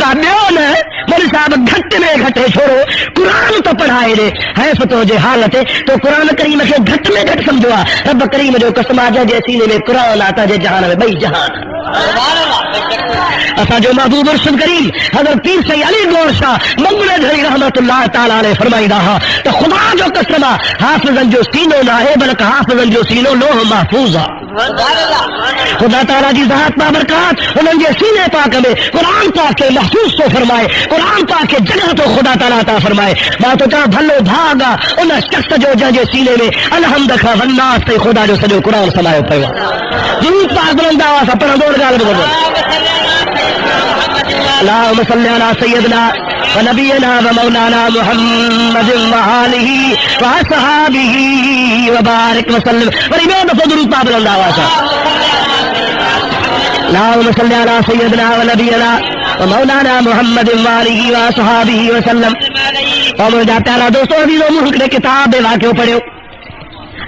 اللہ دیو نے مولوی صاحب گھٹ میں گھٹے چھوڑو قرآن تو پڑھائے دے ہے فتو جو حالت ہے تو قرآن کریم کے گھٹ میں گھٹ سمجھو رب کریم جو قسم آ جائے سینے میں قرآن آتا جے جہان میں بھائی جہان اسا جو محبوب رسول کریم حضرت پیر سید علی گور شاہ منگل دھری رحمت اللہ تعالی علیہ فرمائی رہا تو خدا جو قسم حافظن جو سینوں نہ ہے بلکہ حافظن جو سینوں لوح محفوظ خدا تعالیٰ جی ذات بابرکات انہوں نے سینے پاک میں قرآن پاک کے محفوظ تو فرمائے قرآن پاک کے جگہ تو خدا تعالیٰ عطا فرمائے باتوں کا بھلو بھاگا ان شخص جو جنجے سینے میں الحمد کا والناس سے خدا جو سجو قرآن سمائے پڑا درود پاک بلند آواز اپنا دور گال بولو اللہم صلی علی سیدنا ونبینا ومولانا محمد وآلہ وصحابہ وبارک وسلم ورمیان دفع درود پاک بلند آواز اللہم صلی علی سیدنا ونبینا ومولانا محمد وآلہ وصحابہ وسلم اور مجھے پیارا دوستوں عزیزوں ملک نے کتاب دے واقعوں پڑھو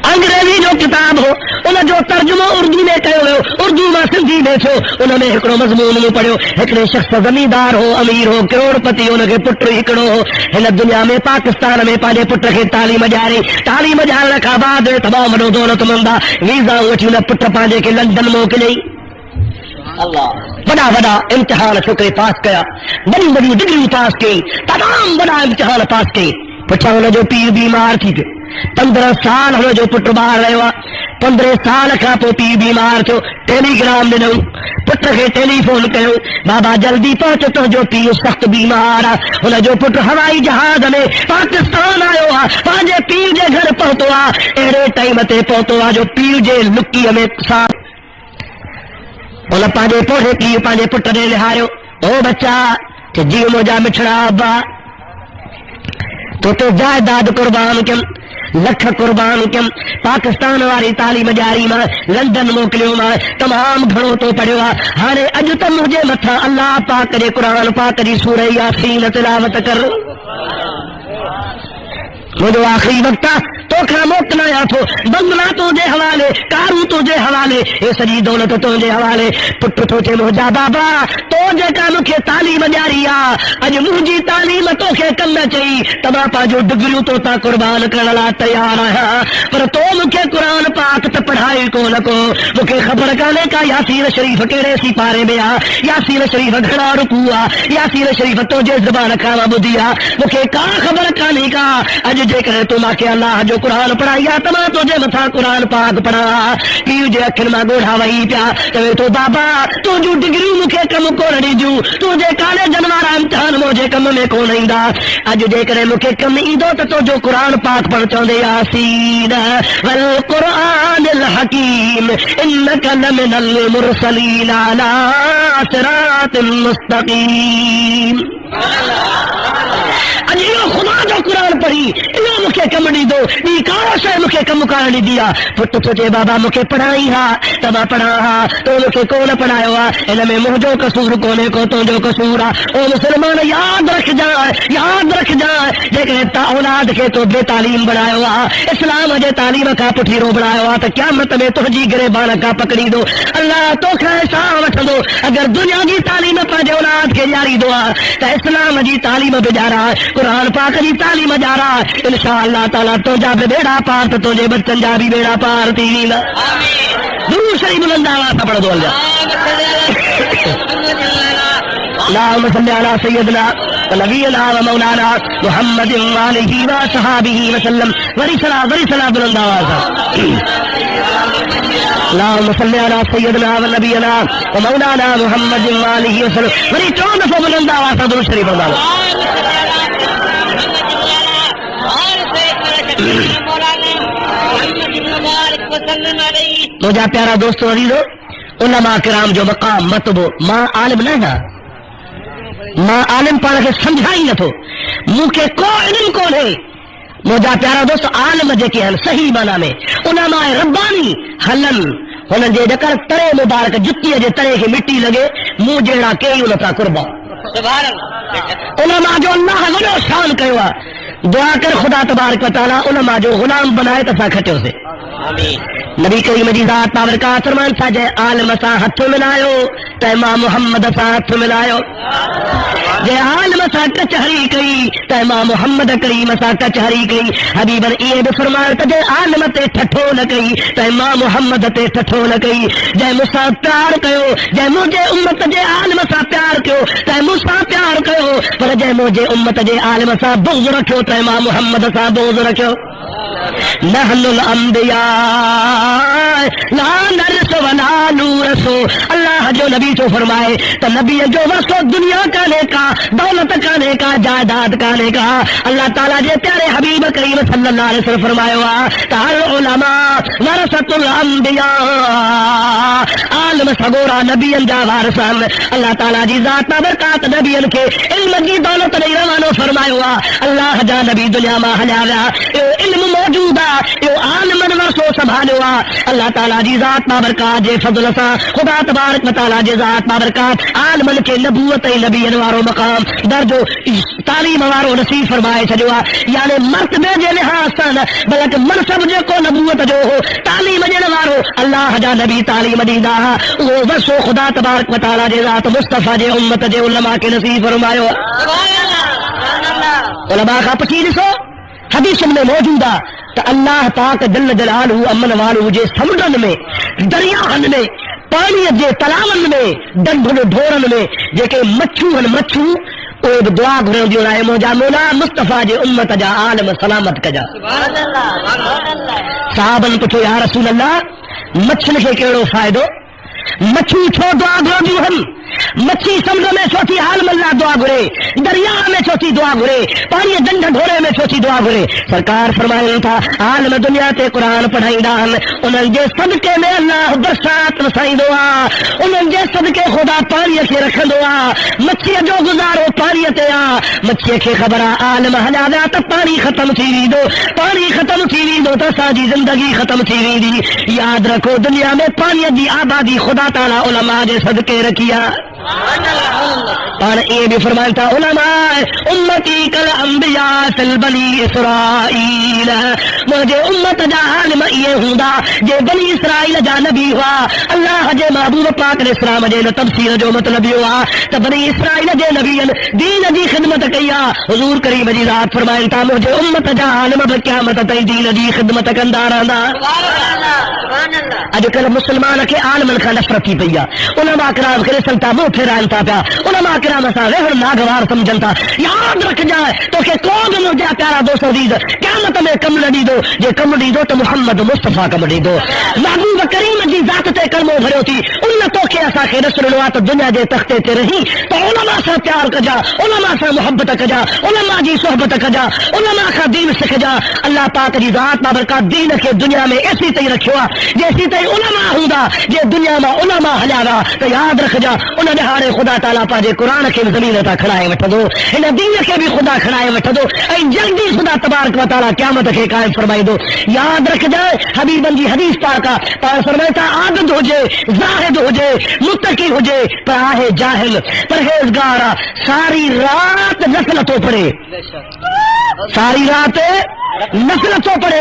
انگریزی جو کتاب ہو انہیں جو ترجمہ اردو میں کہو ہو اردو میں سندھی میں چھو انہوں نے ایکڑو مضمون میں پڑھو ایکڑے شخص زمیندار ہو امیر ہو کروڑ پتی انہوں کے پٹر ہکڑو ہو ہن دنیا میں پاکستان میں پانچے پٹر کے تعلیم جاری تعلیم جارنے کا بعد تمام وڈو دولت مندہ ویزا وٹی انہیں پٹر پانچے کے لندن موکلئی بڑا بڑا امتحان چھوکرے پاس کیا بڑی بڑی ڈگری پاس کی تمام بڑا امتحان پاس کی پچھا انہوں جو پیر بیمار تھی 15 سال ہمیں جو پٹر باہر رہے ہوا 15 سال کا پو پیر بیمار تھو ٹیلی گرام دنوں پٹر کے ٹیلی فون کرو بابا جلدی پہنچ تو جو پیر سخت بیمار انہیں جو پٹر ہوائی جہاز میں پاکستان آئے ہوا پانچے پیر جے گھر پہنچو اہڑے ٹائم تے پہنچو جو پیر جے لکی ہمیں ساتھ انہیں پانچے پوڑے پیر پانچے پٹر نے لہارو او بچہ کہ جی مجھا مٹھڑا ابا تو جائیداد قربان کم لکھ قربان کم پاکستان والی تعلیم جاری میں لندن موکلیوں میں تمام گھڑوں تو پڑھوا ہانے اج تم مجھے متھا اللہ پاک دے قرآن پاک دی سورہ یاسین تلاوت کر مجھے آخری وقت تو کھا موکنا یا تو بنگلہ تو دے حوالے کارو تو دے حوالے اے سجی دولت تو دے حوالے پٹ تو تے مجھا بابا تو جے کا مکھے تعلیم جاری اج مجھے تعلیم تو کے کم نہ چاہی تما پا جو ڈگریوں تو تا قربان کرنا تیار ہے پر تو مکھے قرآن پاک تے پڑھائی کو نہ کو مکھے خبر کانے کا یاسین شریف کیڑے سی پارے میں یاسین شریف گھڑا رکوع یاسین شریف تو جے زبان کھاوا بدیا مکھے کا خبر کانے کا اج جے کرے تو ما کہ اللہ جو قرآن پڑھایا تما تو جے متھا قرآن پاک پڑھا پیو جے اکھن ما گوڑھا وئی پیا تو بابا تو جو ڈگری مکھے کم کو رڑی جو تو جے کالے جنوارا امتحان مجھے کم میں کو نہیں دا اج جے کرے مکھے کم ایندو تو جو قرآن پاک پڑھ چوندے یاسین والقرآن الحکیم انک لمن المرسلین علی صراط مستقیم اج یہ خدا جو قرآن پڑھی یہ مکھے کم نہیں دو یہ کارا سے مکھے کم کار نہیں دیا پٹ سوچے بابا مکھے پڑھائی ہا تبا پڑھا ہا تو مکھے کون پڑھایا ہوا ان میں مجھو قصور کونے کو تو جو قصور او مسلمان یاد رکھ جائے لیکن تا اولاد کے تو بے تعلیم بنایا ہوا اسلام اجے تعلیم کا پٹھی رو بنایا ہوا تو قیامت میں تو جی گرے بانا کا پکڑی دو اللہ تو خیسا وٹھ دو اگر دنیا کی تعلیم پاجے اولاد کے جاری دعا تو اسلام جی تعلیم بجارا قرآن پاک جی تعلیم جارا انشاءاللہ تعالیٰ تو جا بیڑا پار تو تجھے بچن جا بھی بیڑا پار تیری نا درود شریف بلند آواز پڑھ دو اللہ اللہم صلی علی سیدنا ونبینا ومولانا محمد وآلہ وصحابہ وسلم ورسلا بلند آواز اللہم صلی علی سیدنا ونبینا ومولانا محمد وآلہ وسلم وری 14 دفعہ بلند آواز درود شریف بلند آواز مجھا پیارا دوستو عزیزو علماء کرام جو مقام مطبو ماں عالم نہ ہے ماں عالم پڑھ کے سمجھائی نہ تو منہ کے کو علم کون ہے مجھا پیارا دوست عالم جے ہن صحیح معنی میں علماء ربانی ہلن ہن جے جکر ترے مبارک جتی جے ترے کی مٹی لگے منہ جیڑا کئی ان کا قربان سبحان اللہ علماء جو اللہ وڈو شان کیوا دعا کر خدا تبارک و تعالی علماء جو غلام بنائے تسا کھٹو سے نبی کریم جی ذات بابرکات فرمان تھا جے عالم سا ہتھ ملایو تے ماں محمد سا ہتھ ملایو جے عالم سا کچہری کئی تے ماں محمد کریم سا کچہری کئی حبیبن یہ بھی فرمایا تے جے عالم تے ٹھٹھو نہ کئی تے ماں محمد تے ٹھٹھو نہ کئی جے مسا پیار کیو جے مجھے امت جے عالم سا پیار کیو تے مسا پیار کیو پر جے مجھے امت جے عالم سا بغض رکھو تے ماں محمد سا بغض رکھو نحن الانبیاء لا نرث ولا نورث اللہ جو نبی تو فرمائے تو نبی جو ورثہ دنیا کا لے کا دولت کا لے کا جائیداد کا لے کا اللہ تعالیٰ جے پیارے حبیب کریم صلی اللہ علیہ وسلم فرمائے ہوا تعال علماء ورثۃ الانبیاء عالم سگورا نبی جا وارثان اللہ تعالیٰ جی ذات برکات نبی کے علم کی دولت نہیں روانو فرمائے ہوا اللہ جا نبی دنیا میں ہلایا علم موجود ہے عالم ورثو سنبھالے ہوا اللہ تعالیٰ جی ذات بابرکات جے فضل سا خدا تبارک و تعالیٰ جے ذات بابرکات عالمن کے نبوت نبی انوارو مقام درجو تعلیم وارو نصیب فرمائے چھجوا یعنی مرتبے جے لحاظ سن بلکہ منصب جے کو نبوت جو ہو تعلیم جے نوارو اللہ جا نبی تعلیم دینا وہ ورثو خدا تبارک و تعالیٰ جے ذات مصطفیٰ جے امت جے علماء کے نصیب فرمائے علماء کا پچیل سو حدیث میں موجود ہے تو اللہ پاک جل جلالہ امن والو جے سمندرن میں دریاہن میں پانی جے تلاون میں ڈنڈن ڈھورن میں جے کہ مچھو مچھو او دعا گھرو دیو رائے موجا مولا مصطفیٰ جے امت جا عالم سلامت کجا صحابن پچھو یا رسول اللہ مچھن کے کیڑو فائدو مچھو چھو دعا گھرو دیو ہم مچھی سمندر میں چھوٹی عالم اللہ دعا گھرے دریا میں چھوٹی دعا گھرے پانی ڈنڈ ڈھورے میں چھوٹی دعا گھرے سرکار فرمائے تھا عالم دنیا تے قرآن پڑھائی ڈان انہوں جے صدقے میں اللہ برسات رسائی دعا انہوں جے صدقے خدا پانی کے رکھ دعا مچھی جو گزارو پانی تے آ مچھی کے خبر عالم ہلا دیا تو پانی ختم تھی دو پانی ختم تھی دو تو ساری زندگی ختم تھی دی یاد رکھو دنیا میں پانی دی آبادی خدا تعالیٰ علماء جے صدقے رکھیا اور یہ بھی فرماتا علماء امتی کل انبیاء فی البنی اسرائیل مجھے امت جا عالم یہ ہوں جے بنی اسرائیل جا نبی ہوا اللہ جے محبوب پاک علیہ السلام جے تفسیر جو مطلبی ہوا تو بنی اسرائیل جے نبی دین جی خدمت کیا حضور کریم جی ذات فرمائتا مجھے امت جا عالم قیامت تئی دین جی خدمت کندارانا اج کل مسلمان کے عالم کا نفرت کی پیا علماء کرام کے سلطا منہ پھیرانتا پیا علماء کرام سا رہن ناگوار سمجھنتا یاد رکھ جائے تو کہ کون مجھے پیارا دوست عزیز قیامت میں کم لڑی دو جے کم لڑی دو تو محمد مصطفیٰ کم لڑی دو محبوب کریم جی ذات تے کلمو بھریو تھی ان تو کہ اسا کے رسول اللہ تو دنیا دے تختے تے رہی تو علماء سے پیار کجا علماء سے محبت کجا علماء جی صحبت کجا علماء کا دین سکھ جا اللہ پاک جی ذات بابرکات دین کے دنیا میں ایسی تے رکھوا جیسی تے علماء ہوندا جے دنیا میں علماء ہلاوا تو یاد رکھ جا انہوں نے ہارے خدا تعالیٰ پاجے قرآن کے زمین تا کھڑائے وٹھ دو ان دین کے بھی خدا کھڑائے وٹھ دو اے جلدی خدا تبارک و تعالیٰ قیامت کے قائم فرمائی دو یاد رکھ جائے حبیبن جی حدیث پاکا پاک فرمائتا عابد ہو جائے زاہد ہو جائے متقی ہو جائے پراہے جاہل پرہیزگارا ساری رات نفلتوں پڑے ساری رات نفلتوں پڑے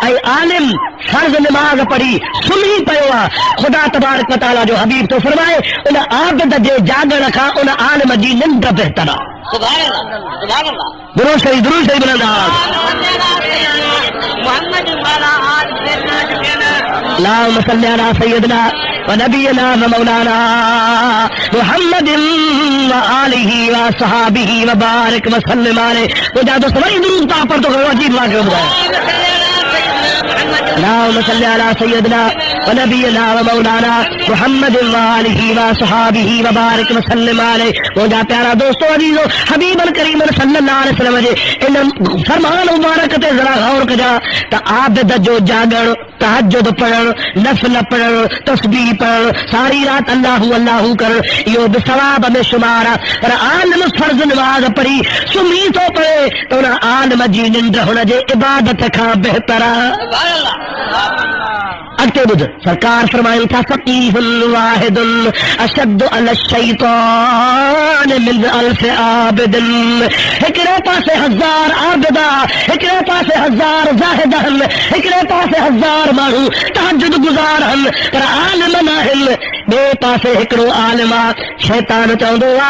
اے عالم فرض نماز پڑھی سنی پیوا خدا تبارک و تعالیٰ جو حبیب تو فرمائے ان عابد جے جاگ رکھا ان عالم جی نند بہترا درود شریف بلندا اللهم صل على سيدنا ونبينا ومولانا محمد وآله وصحابه وبارك وسلم عليه وجا تو سبھی درود پاک پر تو عجیب بات ہے اللهم صل على سيدنا ونبينا ومولانا محمد وآله وصحابه وبارك وسلم عليه وجا پیارا دوستو عزیزو حبیب الکریم صلی اللہ علیہ وسلم جے ان فرمان مبارک تے ذرا غور کجا تا عابد جو جاگن تہجد پڑھن نفل پڑھن تسبیح پڑھن ساری رات اللہ اللہ کر یہ ثواب میں شمار پر عالم فرض نماز پڑھی سمی تو پڑھے تو نہ عالم جی نند ہونا جے عبادت کا بہتر اگتے بدھ سرکار فرمائیں تھا فقیہ واحد اشد علی الشیطان من الف عابد ایکرے پاسے ہزار عابدہ ایکرے پاسے ہزار زاہدہ ایکرے پاسے ہزار مانو تہجد گزار ہن پر عالم ناہل بے پاسے ہکڑو عالم آ شیطان چوندو آ